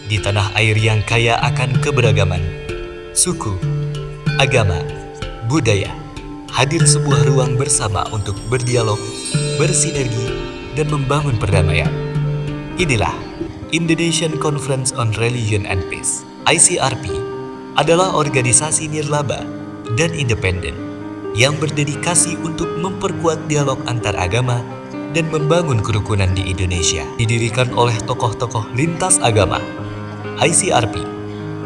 Di tanah air yang kaya akan keberagaman, suku, agama, budaya, hadir sebuah ruang bersama untuk berdialog, bersinergi, dan membangun perdamaian. Inilah Indonesian Conference on Religion and Peace. ICRP adalah organisasi nirlaba dan independen yang berdedikasi untuk memperkuat dialog antar agama dan membangun kerukunan di Indonesia. Didirikan oleh tokoh-tokoh lintas agama, ICRP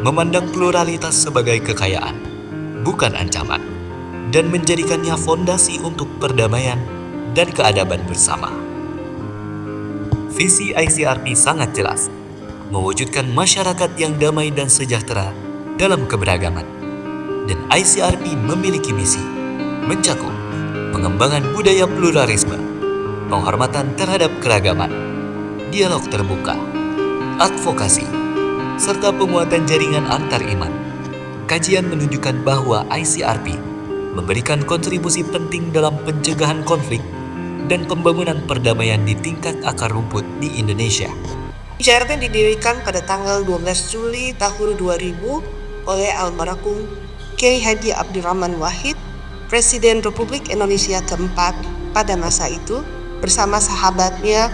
memandang pluralitas sebagai kekayaan, bukan ancaman, dan menjadikannya fondasi untuk perdamaian dan keadaban bersama. Visi ICRP sangat jelas, mewujudkan masyarakat yang damai dan sejahtera dalam keberagaman. Dan ICRP memiliki misi mencakup pengembangan budaya pluralisme, penghormatan terhadap keragaman, dialog terbuka, advokasi, serta penguatan jaringan antar iman. Kajian menunjukkan bahwa ICRP memberikan kontribusi penting dalam pencegahan konflik dan pembangunan perdamaian di tingkat akar rumput di Indonesia. ICRP didirikan pada tanggal 12 Juli tahun 2000 oleh almarhum Kiai Haji Abdurrahman Wahid, Presiden Republik Indonesia keempat pada masa itu, bersama sahabatnya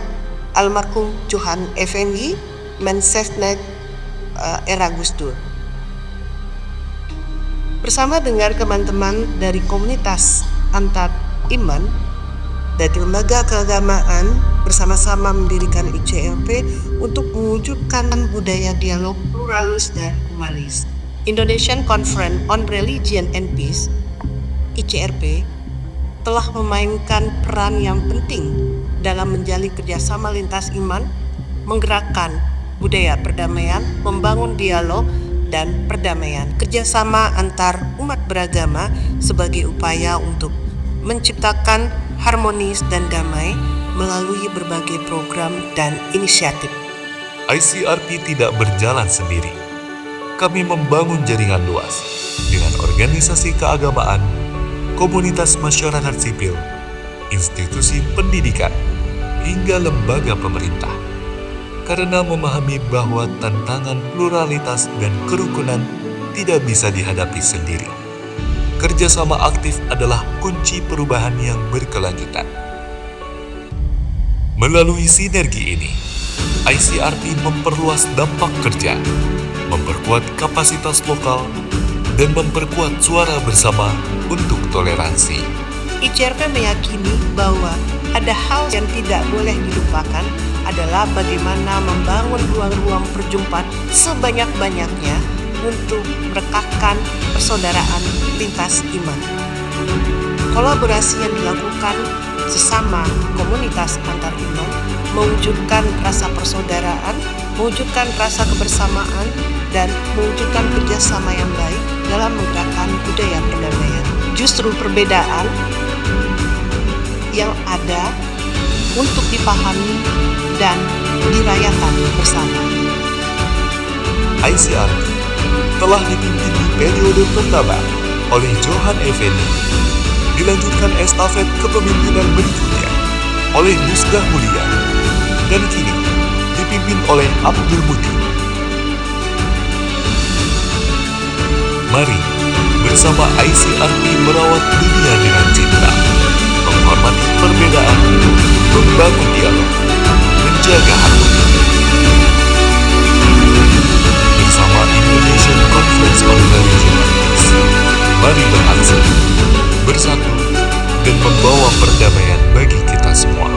almarhum Johan Effendi, Mensesnek era Gus Dur. Bersama dengan teman-teman dari komunitas antar iman dari lembaga keagamaan, bersama-sama mendirikan ICRP untuk mewujudkan budaya dialog pluralis dan humanis. Indonesian Conference on Religion and Peace (ICRP) telah memainkan peran yang penting dalam menjalin kerjasama lintas iman, menggerakkan budaya perdamaian, membangun dialog dan perdamaian, kerjasama antar umat beragama sebagai upaya untuk menciptakan harmonis dan damai melalui berbagai program dan inisiatif. ICRP tidak berjalan sendiri. Kami membangun jaringan luas dengan organisasi keagamaan, komunitas masyarakat sipil, institusi pendidikan, hingga lembaga pemerintah. Karena memahami bahwa tantangan pluralitas dan kerukunan tidak bisa dihadapi sendiri. Kerjasama aktif adalah kunci perubahan yang berkelanjutan. Melalui sinergi ini, ICRP memperluas dampak kerja, memperkuat kapasitas lokal, dan memperkuat suara bersama untuk toleransi. ICRP meyakini bahwa ada hal yang tidak boleh dilupakan adalah bagaimana membangun ruang-ruang perjumpaan sebanyak-banyaknya untuk merekatkan persaudaraan lintas iman. Kolaborasi yang dilakukan sesama komunitas antar iman mewujudkan rasa persaudaraan, mewujudkan rasa kebersamaan, dan mewujudkan kerjasama yang baik dalam menggerakkan budaya perdamaian. Justru perbedaan yang ada untuk dipahami dan dirayakan bersama. ICRP telah dipimpin di periode pertama oleh Johan Effendi, dilanjutkan estafet kepemimpinan berikutnya oleh Musdah Mulia, dan kini dipimpin oleh Abdul Mujib. Mari bersama ICRP merawat dunia dengan cinta, menghormati perbedaan, membangun dialog, menjaga harmoni. Bersama Indonesian Conference on Religion and Peace, mari beraksi, bersatu, dan membawa perdamaian bagi kita semua.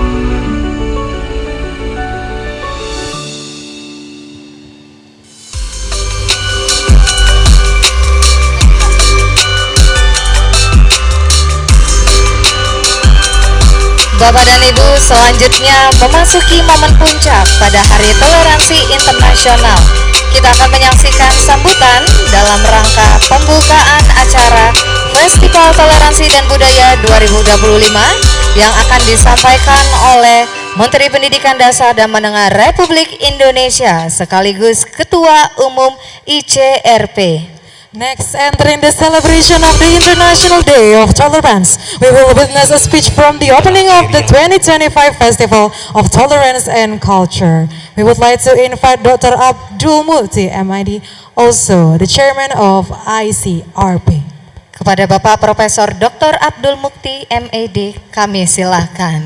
Bapak dan Ibu, selanjutnya memasuki momen puncak pada Hari Toleransi Internasional. Kita akan menyaksikan sambutan dalam rangka pembukaan acara Festival Toleransi dan Budaya 2025 yang akan disampaikan oleh Menteri Pendidikan Dasar dan Menengah Republik Indonesia sekaligus Ketua Umum ICRP. Next, entering the celebration of the International Day of Tolerance, we will witness a speech from the opening of the 2025 Festival of Tolerance and Culture. We would like to invite Dr. Abdul Mukti, MID, also the chairman of ICRP. Kepada Bapak Profesor Dr. Abdul Mukti, MED, kami silahkan.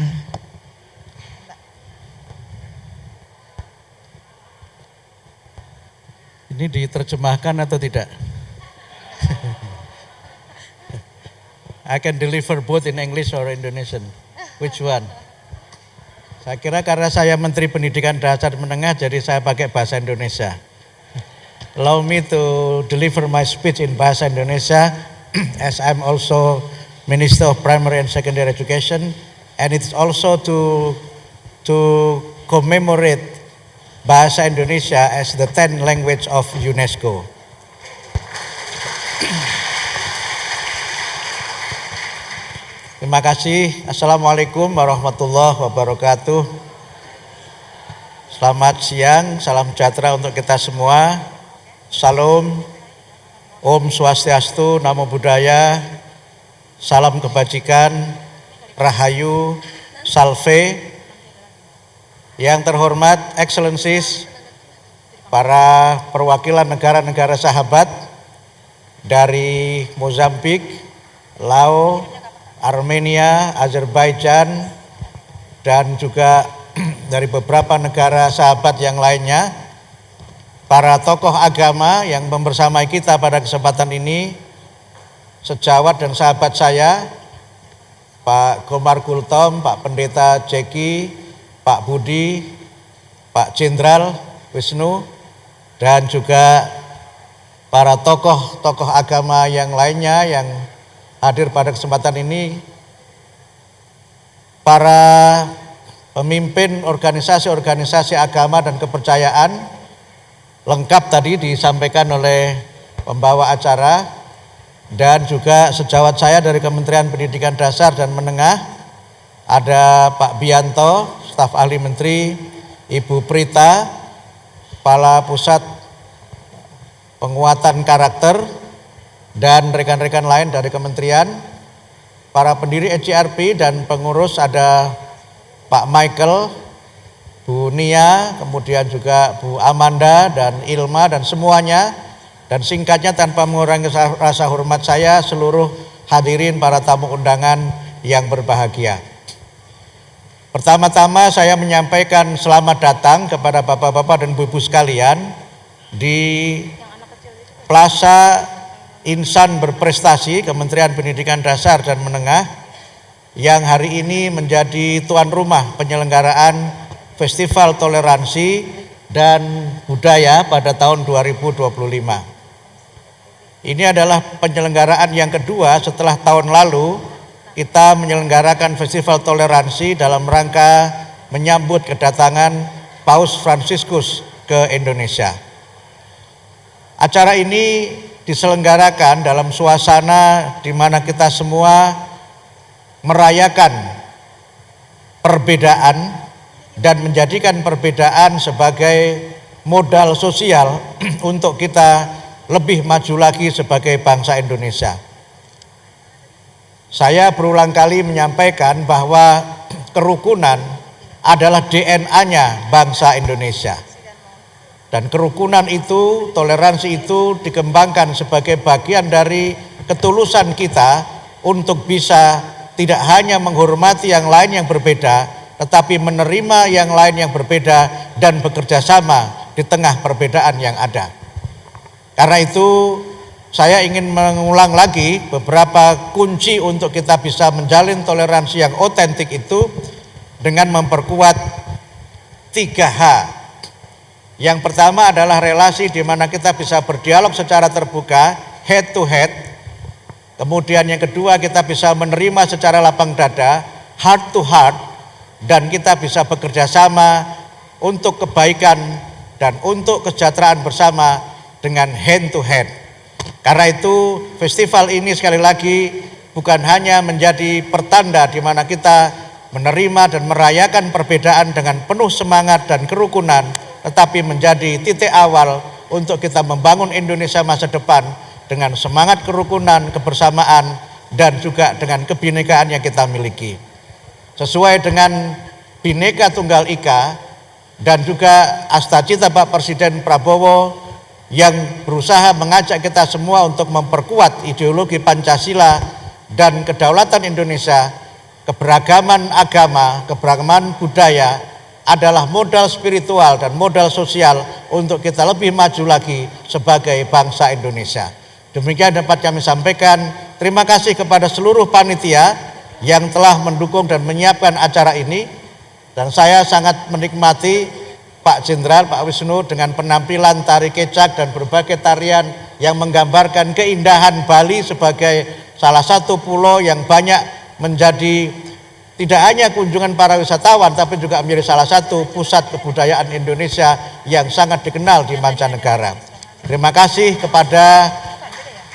Ini diterjemahkan atau tidak? I can deliver both in English or Indonesian. Which one? Saya kira karena saya Menteri Pendidikan Dasar Menengah, jadi saya pakai bahasa Indonesia. Allow me to deliver my speech in bahasa Indonesia, as I'm also Minister of Primary and Secondary Education, and it's also to commemorate bahasa Indonesia as the 10th language of UNESCO. Terima kasih. Assalamualaikum warahmatullahi wabarakatuh. Selamat siang, salam sejahtera untuk kita semua. Salam, Om Swastiastu, Namo Buddhaya, salam kebajikan, Rahayu, Salve. Yang terhormat, Excellencies, para perwakilan negara-negara sahabat dari Mozambik, Laos, Armenia, Azerbaijan, dan juga dari beberapa negara sahabat yang lainnya, para tokoh agama yang membersamai kita pada kesempatan ini, sejawat dan sahabat saya, Pak Komar Gultom, Pak Pendeta Jeki, Pak Budi, Pak Jenderal Wisnu, dan juga para tokoh-tokoh agama yang lainnya yang hadir pada kesempatan ini, para pemimpin organisasi-organisasi agama dan kepercayaan, lengkap tadi disampaikan oleh pembawa acara, dan juga sejawat saya dari Kementerian Pendidikan Dasar dan Menengah, ada Pak Bianto, staf ahli menteri, Ibu Prita, Kepala Pusat Penguatan Karakter, dan rekan-rekan lain dari kementerian, para pendiri ICRP dan pengurus, ada Pak Michael, Bu Nia, kemudian juga Bu Amanda dan Ilma dan semuanya, dan singkatnya tanpa mengurangi rasa hormat saya, seluruh hadirin para tamu undangan yang berbahagia. Pertama-tama saya menyampaikan selamat datang kepada bapak-bapak dan ibu-ibu sekalian di Plaza Insan Berprestasi Kementerian Pendidikan Dasar dan Menengah yang hari ini menjadi tuan rumah penyelenggaraan Festival Toleransi dan Budaya pada tahun 2025. Ini adalah penyelenggaraan yang kedua setelah tahun lalu kita menyelenggarakan Festival Toleransi dalam rangka menyambut kedatangan Paus Fransiskus ke Indonesia. Acara ini diselenggarakan dalam suasana di mana kita semua merayakan perbedaan dan menjadikan perbedaan sebagai modal sosial untuk kita lebih maju lagi sebagai bangsa Indonesia. Saya berulang kali menyampaikan bahwa kerukunan adalah DNA-nya bangsa Indonesia. Dan kerukunan itu, toleransi itu dikembangkan sebagai bagian dari ketulusan kita untuk bisa tidak hanya menghormati yang lain yang berbeda, tetapi menerima yang lain yang berbeda dan bekerja sama di tengah perbedaan yang ada. Karena itu saya ingin mengulang lagi beberapa kunci untuk kita bisa menjalin toleransi yang otentik itu dengan memperkuat 3H. Yang pertama adalah relasi di mana kita bisa berdialog secara terbuka, head to head. Kemudian yang kedua, kita bisa menerima secara lapang dada, heart to heart, dan kita bisa bekerja sama untuk kebaikan dan untuk kesejahteraan bersama dengan hand to hand. Karena itu festival ini sekali lagi bukan hanya menjadi pertanda di mana kita menerima dan merayakan perbedaan dengan penuh semangat dan kerukunan, tetapi menjadi titik awal untuk kita membangun Indonesia masa depan dengan semangat kerukunan, kebersamaan, dan juga dengan kebinekaan yang kita miliki. Sesuai dengan Bhinneka Tunggal Ika dan juga Astacita Pak Presiden Prabowo yang berusaha mengajak kita semua untuk memperkuat ideologi Pancasila dan kedaulatan Indonesia, keberagaman agama, keberagaman budaya adalah modal spiritual dan modal sosial untuk kita lebih maju lagi sebagai bangsa Indonesia. Demikian dapat kami sampaikan. Terima kasih kepada seluruh panitia yang telah mendukung dan menyiapkan acara ini. Dan saya sangat menikmati Pak Jenderal, Pak Wisnu dengan penampilan tari kecak dan berbagai tarian yang menggambarkan keindahan Bali sebagai salah satu pulau yang banyak menjadi tidak hanya kunjungan para wisatawan, tapi juga menjadi salah satu pusat kebudayaan Indonesia yang sangat dikenal di mancanegara. Terima kasih kepada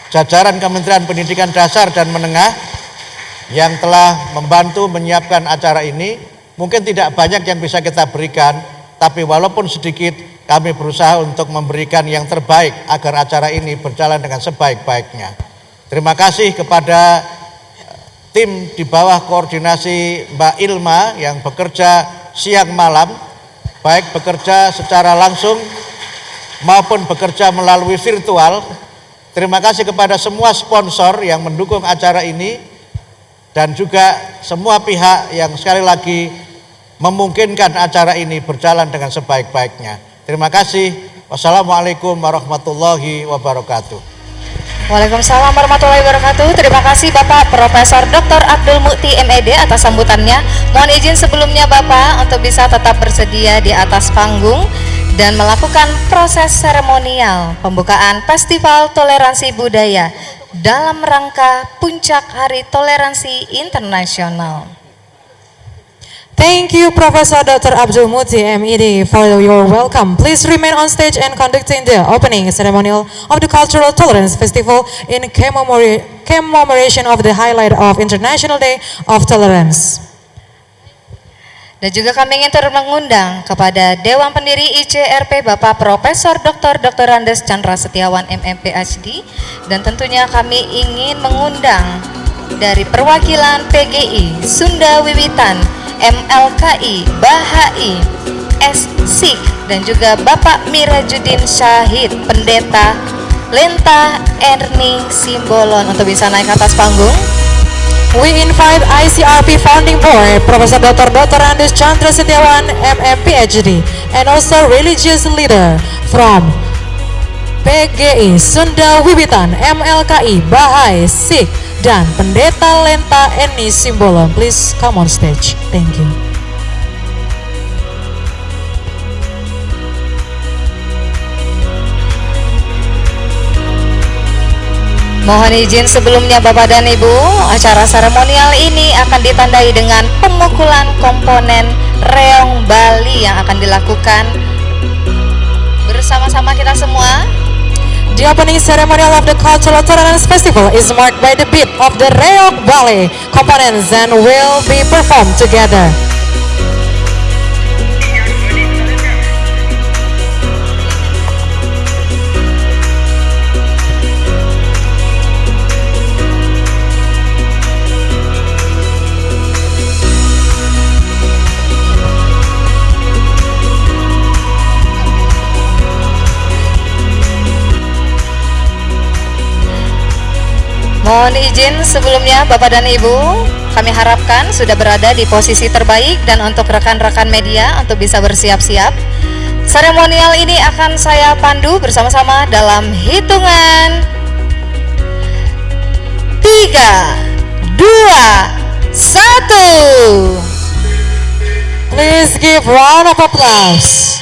jajaran Kementerian Pendidikan Dasar dan Menengah yang telah membantu menyiapkan acara ini. Mungkin tidak banyak yang bisa kita berikan, tapi walaupun sedikit kami berusaha untuk memberikan yang terbaik agar acara ini berjalan dengan sebaik-baiknya. Terima kasih kepada tim di bawah koordinasi Mbak Ilma yang bekerja siang malam, baik bekerja secara langsung maupun bekerja melalui virtual. Terima kasih kepada semua sponsor yang mendukung acara ini dan juga semua pihak yang sekali lagi memungkinkan acara ini berjalan dengan sebaik-baiknya. Terima kasih. Wassalamualaikum warahmatullahi wabarakatuh. Waalaikumsalam warahmatullahi wabarakatuh. Terima kasih Bapak Profesor Dr. Abdul Mukti MED atas sambutannya. Mohon izin sebelumnya Bapak untuk bisa tetap bersedia di atas panggung dan melakukan proses seremonial pembukaan Festival Toleransi Budaya dalam rangka Puncak Hari Toleransi Internasional. Thank you, Professor Dr. Abdul Mukti MED, for your welcome. Please remain on stage and conducting the opening ceremonial of the Cultural Tolerance Festival in commemoration of the highlight of International Day of Tolerance. Dan juga kami ingin turut mengundang kepada Dewan Pendiri ICRP Bapak Profesor Dr. Andes Chandra Setiawan MM PhD, dan tentunya kami ingin mengundang dari perwakilan PGI Sunda Wiwitan, MLKI, Bahai, SSIK, dan juga Bapak Mirajudin Syahid, Pendeta Lenta Erni Simbolon untuk bisa naik ke atas panggung. We invite ICRP Founding Board, Professor Dr. Andes Chandra Setiawan, MM PhD, and also religious leader from PGI Sunda Wiwitan, MLKI, Bahai, SIK, dan Pendeta Lenta Erni Simbolon. Please come on stage. Thank you. Mohon izin sebelumnya Bapak dan Ibu, acara seremonial ini akan ditandai dengan pemukulan komponen reong Bali yang akan dilakukan bersama-sama kita semua. The opening ceremonial of the Cultural Tolerance Festival is marked by the beat of the Reog Ballet components and will be performed together. Mohon izin sebelumnya Bapak dan Ibu, kami harapkan sudah berada di posisi terbaik, dan untuk rekan-rekan media untuk bisa bersiap-siap. Seremonial ini akan saya pandu bersama-sama dalam hitungan 3, 2, 1. Please give round of applause.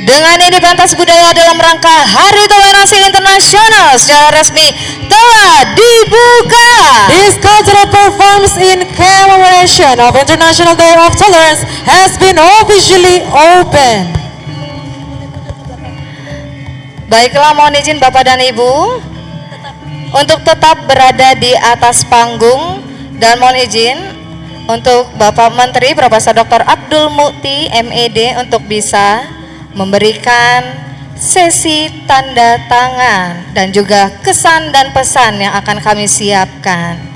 Dengan ini pentas budaya dalam rangka Hari Toleransi Internasional secara resmi telah dibuka. This cultural performance in commemoration of International Day of Tolerance has been officially open. Baiklah, mohon izin Bapak dan Ibu untuk tetap berada di atas panggung, dan mohon izin untuk Bapak Menteri Profesor Dr. Abdul Mukti MED untuk bisa memberikan sesi tanda tangan dan juga kesan dan pesan yang akan kami siapkan.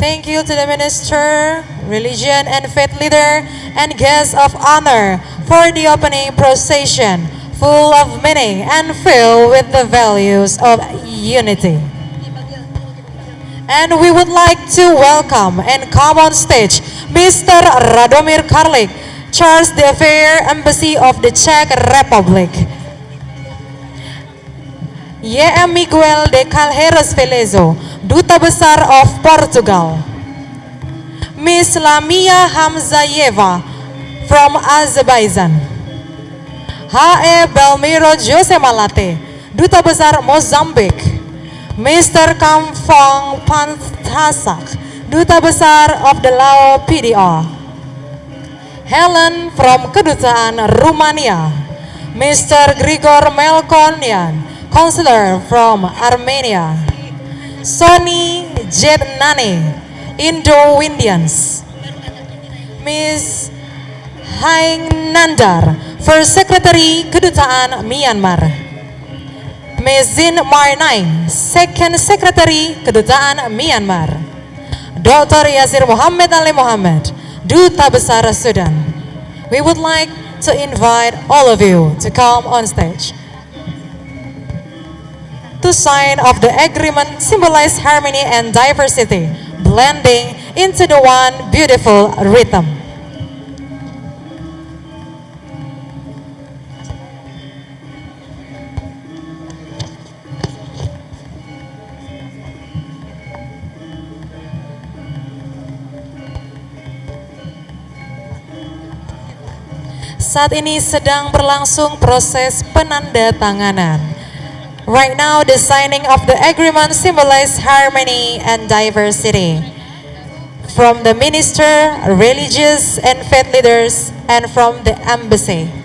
Thank you to the Minister, Religion and Faith Leader, and guests of honor for the opening procession, full of meaning and filled with the values of unity. And we would like to welcome and come on stage Mr. Radomir Karlik, Charles d'Affaires Embassy of the Czech Republic. J.M. Miguel de Calheros Velezo, Duta Besar of Portugal. Miss Lamia Hamzayeva from Azerbaijan. H.E. Belmiro Jose Malate, Duta Besar Mozambique. Mr. Kamfong Pantasak, Duta Besar of the Lao PDR. Helen from Kedutaan Rumania. Mr. Grigor Melkonian, Consular from Armenia. Sony Jetnani, Indo-Indians. Miss Haing Nandar, First Secretary Kedutaan Myanmar. Ms. Zin Marnain, Second Secretary Kedutaan Myanmar. Dr. Yasir Muhammad Ali Muhammad, Duta Besar Sudan. We would like to invite all of you to come on stage to sign of the agreement symbolize harmony and diversity, blending into the one beautiful rhythm. Saat ini sedang berlangsung proses penandatanganan. Right now, the signing of the agreement symbolize harmony and diversity. From the minister, religious and faith leaders, and from the embassy.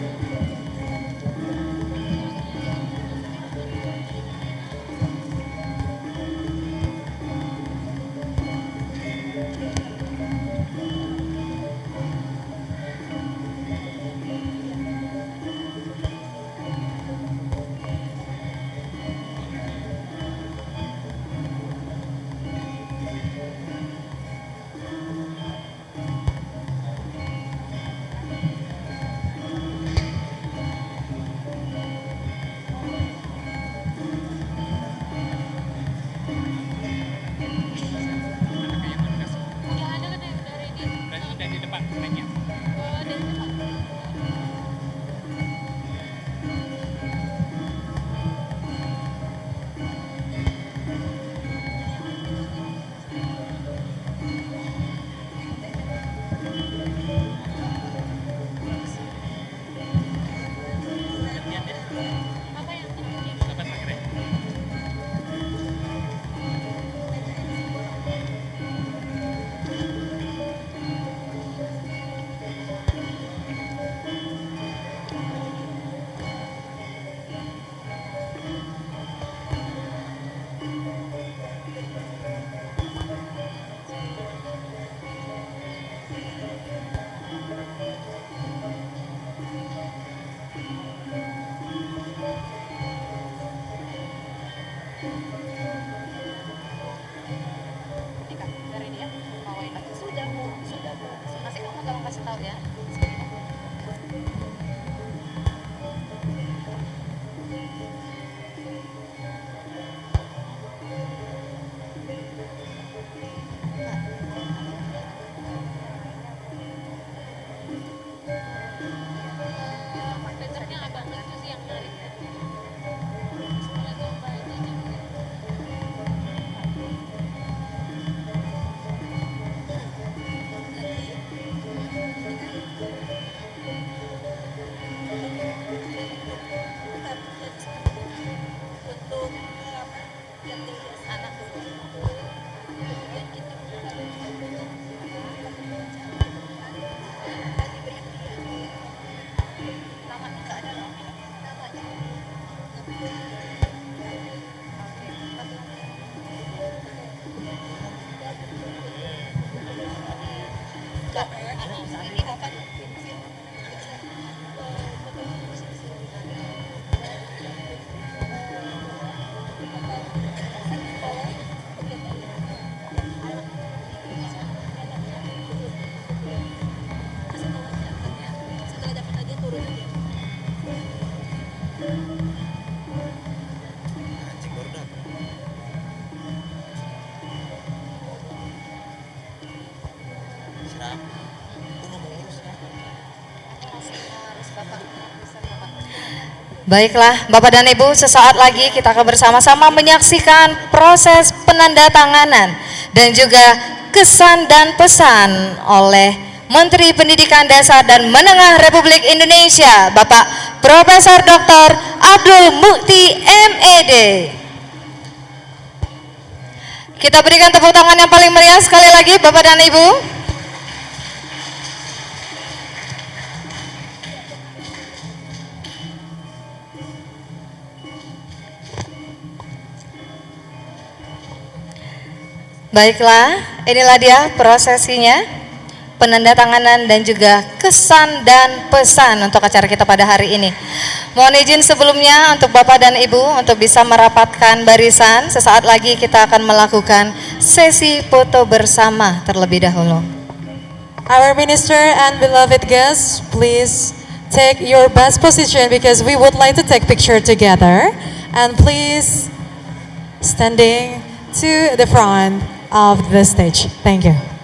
Baiklah, Bapak dan Ibu, sesaat lagi kita akan bersama-sama menyaksikan proses penandatanganan dan juga kesan dan pesan oleh Menteri Pendidikan Dasar dan Menengah Republik Indonesia, Bapak Profesor Dr. Abdul Mukti MED. Kita berikan tepuk tangan yang paling meriah sekali lagi, Bapak dan Ibu. Baiklah, inilah dia prosesinya, penandatanganan dan juga kesan dan pesan untuk acara kita pada hari ini. Mohon izin sebelumnya untuk Bapak dan Ibu untuk bisa merapatkan barisan. Sesaat lagi kita akan melakukan sesi foto bersama terlebih dahulu. Our minister and beloved guests, please take your best position because we would like to take picture together. And please standing to the front of the stage. Thank you.